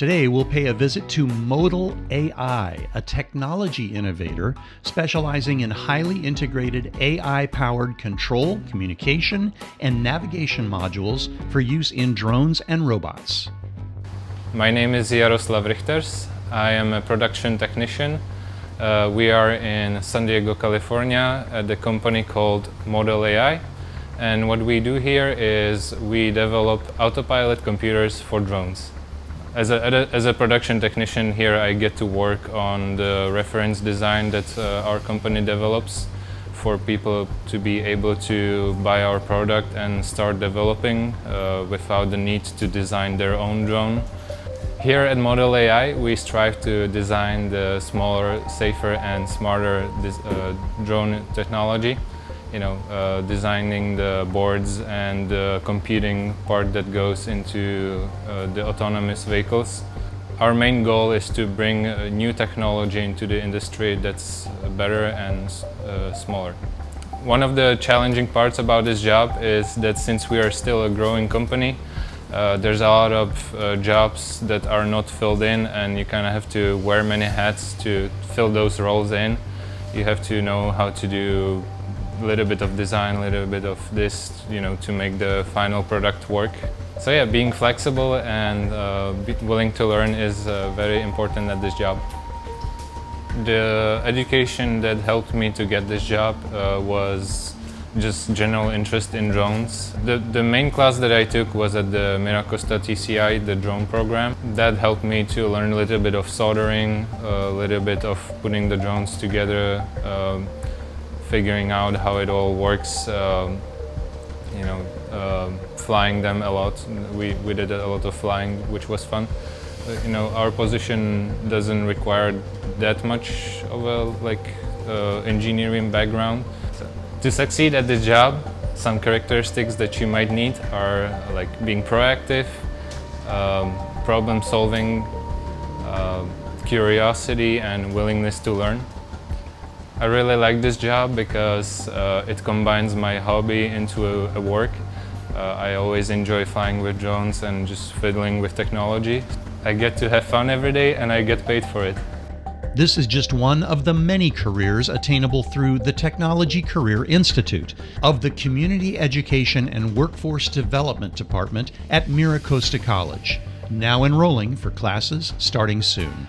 Today, we'll pay a visit to ModalAI, a technology innovator specializing in highly integrated AI-powered control, communication, and navigation modules for use in drones and robots. My name is Jaroslav Richters. I am a production technician. We are in San Diego, California at the company called ModalAI. And what we do here is we develop autopilot computers for drones. As a production technician here, I get to work on the reference design that our company develops for people to be able to buy our product and start developing without the need to design their own drone. Here at ModalAI, we strive to design the smaller, safer and smarter drone technology. Designing the boards and the computing part that goes into the autonomous vehicles. Our main goal is to bring new technology into the industry that's better and smaller. One of the challenging parts about this job is that since we are still a growing company, there's a lot of jobs that are not filled in, and you kind of have to wear many hats to fill those roles in. You have to know how to do a little bit of design, a little bit of this, to make the final product work. So yeah, being flexible and willing to learn is very important at this job. The education that helped me to get this job was just general interest in drones. The main class that I took was at the MiraCosta TCI, the drone program. That helped me to learn a little bit of soldering, a little bit of putting the drones together, figuring out how it all works, flying them a lot. We did a lot of flying, which was fun. Our position doesn't require that much of a engineering background. So, to succeed at this job, some characteristics that you might need are being proactive, problem solving, curiosity and willingness to learn. I really like this job because it combines my hobby into a work. I always enjoy flying with drones and just fiddling with technology. I get to have fun every day and I get paid for it. This is just one of the many careers attainable through the Technology Career Institute of the Community Education and Workforce Development Department at MiraCosta College, now enrolling for classes starting soon.